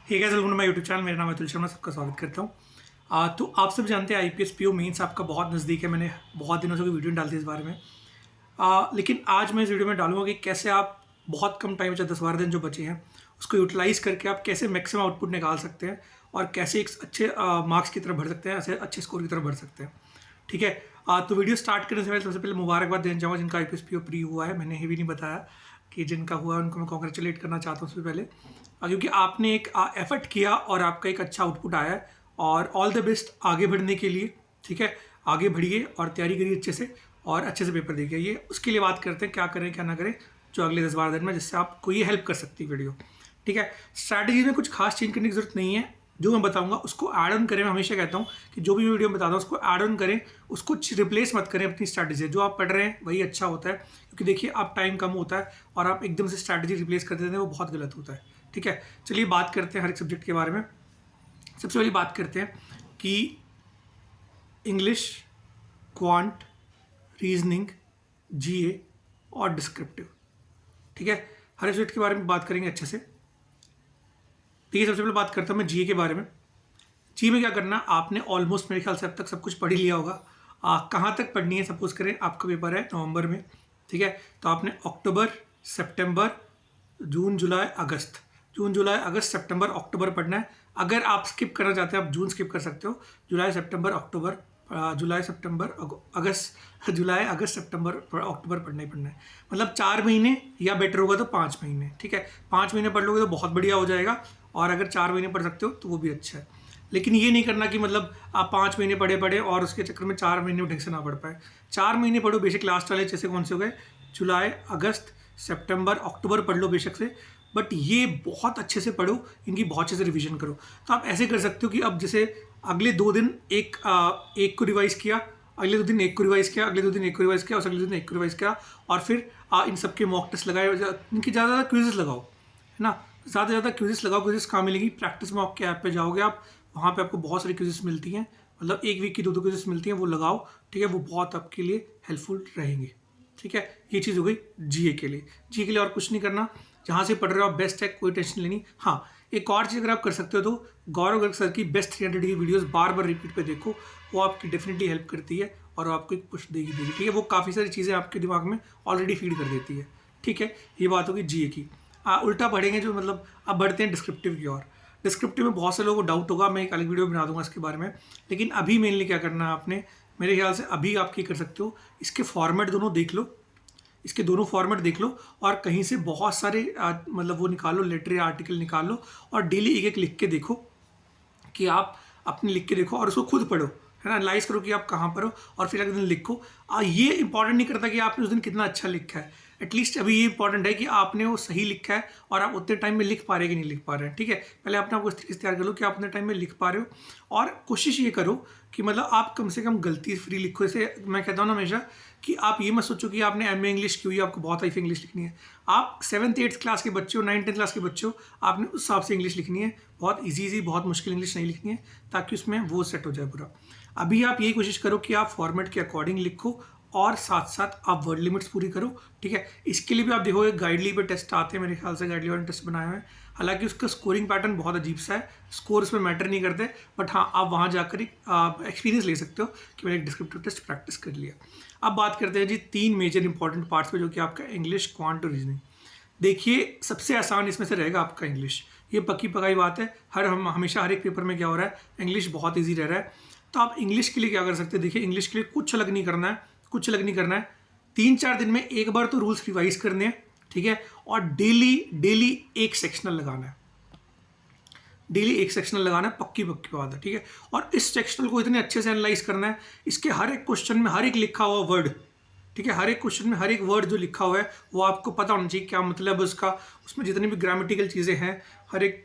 Hey guys, welcome to my YouTube channel. मेरा नाम है अतुल शर्मा, सबका स्वागत करता हूँ। तो आप सब जानते हैं आईपीएस पीओ मेंस आपका बहुत नज़दीक है। मैंने बहुत दिनों से कोई वीडियो नहीं डालती इस बारे में। लेकिन आज मैं इस वीडियो में डालूंगा कि कैसे आप बहुत कम टाइम, चाहे 10-12 दिन जो बचे हैं, उसको यूटिलाइज़ करके आप कैसे मैक्सिमम आउटपुट निकाल सकते हैं और कैसे एक अच्छे मार्क्स की तरफ बढ़ सकते हैं, ऐसे अच्छे स्कोर की तरफ बढ़ सकते हैं। ठीक है। तो वीडियो स्टार्ट करने से पहले सबसे पहले मुबारकबाद देना चाहूँगा जिनका आईपीएस पीओ प्री हुआ है। मैंने ये भी नहीं बताया कि जिनका हुआ है उनको मैं कॉन्ग्रेचुलेट करना चाहता हूँ सबसे पहले, क्योंकि आपने एक एफर्ट किया और आपका एक अच्छा आउटपुट आया है। और ऑल द बेस्ट आगे बढ़ने के लिए। ठीक है, आगे बढ़िए और तैयारी करिए अच्छे से और अच्छे से पेपर देखिए। ये उसके लिए बात करते हैं क्या करें क्या ना करें जो अगले 10-12 दिन में, जिससे आपको ये हेल्प कर सकती है वीडियो। ठीक है, स्ट्रैटेजी में कुछ खास चेंज करने की जरूरत नहीं है। जो मैं बताऊंगा उसको ऐड ऑन करें। मैं हमेशा कहता हूँ कि जो भी वीडियो में बताता हूँ उसको ऐड ऑन करें, उसको रिप्लेस मत करें अपनी स्ट्रैटेजी से। जो आप पढ़ रहे हैं वही अच्छा होता है, क्योंकि देखिए आप टाइम कम होता है और आप एकदम से स्ट्रैटेजी रिप्लेस कर देते हैं, वो बहुत गलत होता है। ठीक है, चलिए बात करते हैं हर एक सब्जेक्ट के बारे में। सबसे पहले बात करते हैं कि इंग्लिश, क्वांट, रीजनिंग, जीए और डिस्क्रिप्टिव। ठीक है, हर एक सब्जेक्ट के बारे में बात करेंगे अच्छे से। देखिए, सबसे पहले बात करता हूँ मैं जीए के बारे में। जी में क्या करना, आपने ऑलमोस्ट मेरे ख्याल से अब तक सब कुछ पढ़ ही लिया होगा। कहाँ तक पढ़नी है, सपोज करें आपका पेपर है नवंबर में। ठीक है, तो आपने अक्टूबर, सितंबर, जून, जुलाई, अगस्त, जून, जुलाई, अगस्त, सितंबर, अक्टूबर पढ़ना है। अगर आप स्किप करना चाहते हैं आप जून स्किप कर सकते हो। जुलाई, सितंबर, अक्टूबर, जुलाई, सितंबर, अगस्त, जुलाई, अगस्त, सितंबर, अक्टूबर पढ़ना ही पढ़ना है। मतलब 4 महीने, या बेटर होगा तो 5 महीने। ठीक है, 5 महीने पढ़ लोगे तो बहुत बढ़िया हो जाएगा, और अगर 4 महीने पढ़ सकते हो तो वो भी अच्छा है। लेकिन ये नहीं करना कि मतलब आप 5 महीने पढ़े और उसके चक्कर में 4 महीने में ढंग से ना पढ़ पाए। 4 महीने पढ़ो बेशक, लास्ट वाले जैसे कौन से हो गए, जुलाई, अगस्त, सितंबर, अक्टूबर पढ़ लो बेशक से, बट ये बहुत अच्छे से पढ़ो, इनकी बहुत अच्छे से रिवीजन करो। तो आप ऐसे कर सकते हो कि अब जैसे अगले 2 दिन एक को रिवाइज किया, अगले 2 दिन एक को रिवाइज किया, अगले 2 दिन एक को रिवाइज किया और अगले 2 दिन एक को रिवाइज किया, और फिर इन सब के मॉक टेस्ट लगाए। इनकी ज़्यादा क्विजेस लगाओ, है ना, ज़्यादा से ज़्यादा क्विजेस लगाओ। क्विजेस कहाँ मिलेंगी, प्रैक्टिस मॉक के ऐप पे जाओगे आप, वहाँ पे आपको बहुत सारी क्विजेस मिलती हैं। मतलब एक वीक की 2-2 क्विजेस मिलती हैं, वो लगाओ। ठीक है, वो बहुत आपके लिए हेल्पफुल रहेंगे। ठीक है, ये चीज़ हो गई जीए के लिए। जीए के लिए और कुछ नहीं करना, जहाँ से पढ़ रहे हो आप बेस्ट है, कोई टेंशन लेनी। हाँ, एक और चीज़ अगर आप कर सकते हो तो गौरव गर्ग सर की बेस्ट 300 की वीडियोस बार बार रिपीट पे देखो, वो आपकी डेफिनेटली हेल्प करती है और आपको एक पुश देगी। ठीक है, वो काफ़ी सारी चीज़ें आपके दिमाग में ऑलरेडी फीड कर देती है। ठीक है, ये बात होगी जीए की। उल्टा पढ़ेंगे जो, मतलब अब बढ़ते हैं डिस्क्रिप्टिव की ओर। डिस्क्रिप्टिव में बहुत से लोगों को डाउट होगा, मैं एक अलग वीडियो बना दूंगा इसके बारे में। लेकिन अभी मेनली क्या करना है आपने, मेरे ख्याल से अभी आप क्या कर सकते हो, इसके फॉर्मेट दोनों देख लो, इसके दोनों फॉर्मेट देख लो और कहीं से बहुत सारे मतलब वो निकालो, लेटर आर्टिकल निकाल लो और डेली एक एक लिख के देखो, कि आप अपने लिख के देखो और उसको खुद पढ़ो, है ना, एनालाइज करो कि आप कहाँ पर हो, और फिर अगले दिन लिखो। ये इंपॉर्टेंट नहीं करता कि आपने उस दिन कितना अच्छा लिखा है, एटलीस्ट अभी ये इंपॉर्टेंट है कि आपने वो सही लिखा है और आप उतने टाइम में लिख पा रहे हैं कि नहीं लिख पा रहे हैं। ठीक है, पहले अपने आपको इस तरीके से तैयार कर लो कि आप उतने टाइम में लिख पा रहे हो, और कोशिश ये करो कि मतलब आप कम से कम गलती फ्री लिखो। जैसे मैं कहता हूँ ना हमेशा कि आप ये मत सोचो कि आपने एमए इंग्लिश की हुई, आपको बहुत हाई इंग्लिश लिखनी है। आप 7th-8th क्लास के बच्चे हो, 9th-10th क्लास के बच्चे हो, आपने उस हिसाब से इंग्लिश लिखनी है। बहुत ईजी, बहुत मुश्किल इंग्लिश नहीं लिखनी है, ताकि उसमें वो सेट हो जाए पूरा। अभी आप यही कोशिश करो कि आप फॉर्मेट के अकॉर्डिंग लिखो और साथ साथ आप वर्ड लिमिट्स पूरी करो। ठीक है, इसके लिए भी आप देखोगे गाइडली पे टेस्ट आते हैं, मेरे ख्याल से गाइडली वाले टेस्ट बनाए हुए हैं। हालांकि उसका स्कोरिंग पैटर्न बहुत अजीब सा है, स्कोर उसमें मैटर नहीं करते, बट हाँ आप वहाँ जाकर एक्सपीरियंस ले सकते हो कि मैंने एक डिस्क्रिप्टिव टेस्ट प्रैक्टिस कर लिया। अब बात करते हैं जी 3 मेजर इंपॉर्टेंट पार्ट्स पे, जो कि आपका इंग्लिश, क्वांट और रीजनिंग। देखिए, सबसे आसान इसमें से रहेगा आपका इंग्लिश, ये पक्की पकाई बात है। हमेशा हर एक पेपर में क्या हो रहा है, इंग्लिश बहुत ईजी रह रहा है। तो आप इंग्लिश के लिए क्या कर सकते हैं, देखिए इंग्लिश के लिए कुछ अलग नहीं करना है, कुछ अलग नहीं करना है। 3-4 दिन में एक बार तो रूल्स रिवाइज करने हैं। ठीक है, और डेली एक सेक्शनल लगाना है, डेली एक सेक्शनल लगाना है, पक्की पक्की बात है। ठीक है, और इस सेक्शनल को इतने अच्छे से एनालाइज करना है, इसके हर एक क्वेश्चन में हर एक लिखा हुआ वर्ड, ठीक है, हर एक क्वेश्चन में हर एक वर्ड जो लिखा हुआ है वो आपको पता होना चाहिए क्या मतलब है उसका। उसमें जितनी भी ग्रामेटिकल चीज़ें हैं, हर एक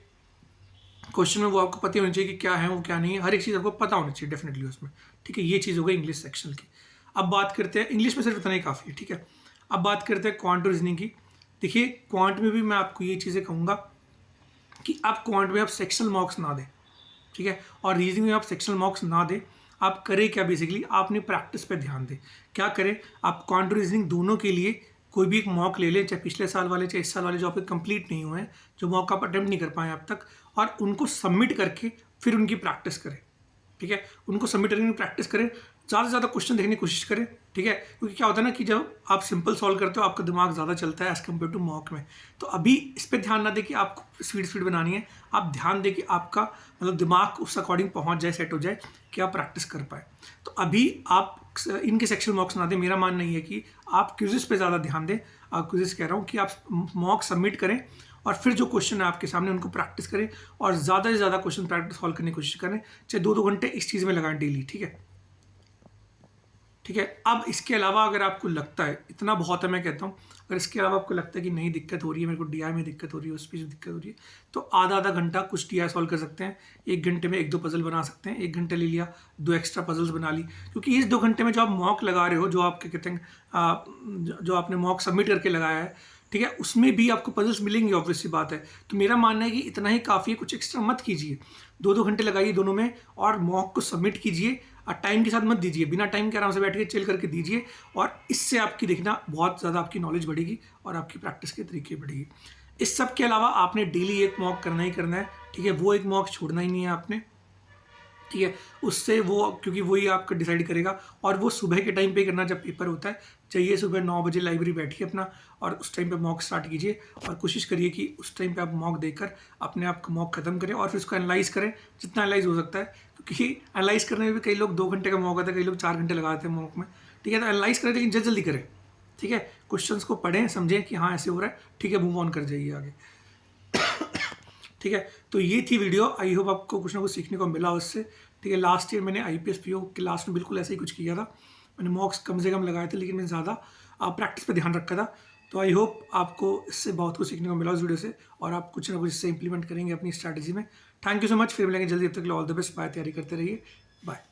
क्वेश्चन में वो आपको पता होनी चाहिए कि क्या है वो क्या नहीं है, हर एक चीज़ आपको पता होनी चाहिए डेफिनेटली उसमें। ठीक है, ये चीज़ हो गई इंग्लिश सेक्शन की। अब बात करते हैं, इंग्लिश में सिर्फ इतना ही काफ़ी है। ठीक है, अब बात करते हैं क्वांट और रीजनिंग की। देखिए, क्वांट में भी मैं आपको ये चीज़ें कहूँगा कि आप क्वांट में आप सेक्शनल मार्क्स ना दें। ठीक है, और रीजनिंग में आप सेक्शनल मार्क्स ना दें। आप करें क्या, बेसिकली आपने प्रैक्टिस पे ध्यान दें। क्या करें, आप क्वांट रीजनिंग दोनों के लिए कोई भी एक मॉक ले लें, चाहे पिछले साल वाले चाहे इस साल वाले जो आपके कंप्लीट नहीं हुए हैं, जो मॉक आप अटेम्प्ट नहीं कर पाए अब तक, और उनको सबमिट करके फिर उनकी प्रैक्टिस करें। ठीक है, उनको सबमिट करने की प्रैक्टिस करें, ज़्यादा से ज़्यादा क्वेश्चन देखने की कोशिश करें। ठीक है, क्योंकि क्या होता है ना कि जब आप सिंपल सॉल्व करते हो आपका दिमाग ज़्यादा चलता है एज़ कम्पेयर टू मॉक में। तो अभी इस पर ध्यान ना दें कि आपको स्पीड बनानी है, आप ध्यान दें कि आपका मतलब दिमाग उस अकॉर्डिंग पहुंच जाए, सेट हो जाए कि आप प्रैक्टिस कर पाए। तो अभी आप इनके सेक्शन मॉक्स ना दें। मेरा मानना ये है कि आप क्विज़ेस पे ज़्यादा ध्यान दें। आप क्विज़ेस कह रहा हूँ कि आप मॉक सबमिट करें और फिर जो क्वेश्चन है आपके सामने उनको प्रैक्टिस करें, और ज़्यादा से ज़्यादा क्वेश्चन प्रैक्टिस सॉल्व करने की कोशिश करें, चाहे 2-2 घंटे इस चीज़ में लगाएं डेली। ठीक है, ठीक है। अब इसके अलावा अगर आपको लगता है, इतना बहुत है मैं कहता हूँ, अगर इसके अलावा आपको लगता है कि नहीं दिक्कत हो रही है, मेरे को डीआई में दिक्कत हो रही है, उस चीज़ में दिक्कत हो रही है, तो आधा घंटा कुछ डीआई सॉल्व कर सकते हैं। 1 घंटे में 1-2 पजल बना सकते हैं। 1 घंटे ले लिया, 2 एक्स्ट्रा पजल्स बना ली, क्योंकि इस 2 घंटे में जो आप मॉक लगा रहे हो, जो आपके कहते हैं जो आपने मॉक सबमिट करके लगाया है, ठीक है, उसमें भी आपको पजल्स मिलेंगे, ऑब्वियस सी बात है। तो मेरा मानना है कि इतना ही काफ़ी है, कुछ एक्स्ट्रा मत कीजिए। 2-2 घंटे लगाइए दोनों में और मॉक को सबमिट कीजिए, और टाइम के साथ मत दीजिए, बिना टाइम के आराम से बैठ के चिल करके दीजिए, और इससे आपकी देखना बहुत ज़्यादा आपकी नॉलेज बढ़ेगी और आपकी प्रैक्टिस के तरीके बढ़ेगी। इस सब के अलावा आपने डेली एक मॉक करना ही करना है। ठीक है, वो एक मॉक छोड़ना ही नहीं है आपने। ठीक है, उससे वो, क्योंकि वही आपका डिसाइड करेगा, और वो सुबह के टाइम पे करना जब पेपर होता है। चाहिए सुबह 9 बजे लाइब्रेरी बैठिए अपना, और उस टाइम पे मॉक स्टार्ट कीजिए, और कोशिश करिए कि उस टाइम पे आप मॉक देकर अपने आप का मॉक खत्म करें, और फिर उसको एनालाइज करें जितना एनालाइज हो सकता है, क्योंकि एनालाइज करने में भी कई लोग 2 घंटे का मॉक आता है, कई लोग 4 घंटे लगाते हैं मॉक में। ठीक है, तो एनालाइज करें लेकिन जल्दी करें। ठीक है, क्वेश्चंस को पढ़ें, समझें कि हाँ ऐसे हो रहा है, ठीक है, मूव ऑन कर जाइए आगे। ठीक है, तो ये थी वीडियो। आई होप आपको कुछ ना कुछ सीखने को मिला उससे। ठीक है, लास्ट ईयर मैंने IPS PO के लास्ट में बिल्कुल ऐसे ही कुछ किया था। मैंने मॉक्स कम से कम लगाए थे, लेकिन मैं ज़्यादा प्रैक्टिस पे ध्यान रखा था। तो आई होप आपको इससे बहुत कुछ सीखने को मिला उस वीडियो से, और आप कुछ ना कुछ इससे इंप्लीमेंट करेंगे अपनी स्ट्रैटेजी में। थैंक यू सो मच, फिर मिलेंगे जल्दी। तब तक ऑल द बेस्ट। बाय, तैयारी करते रहिए। बाय।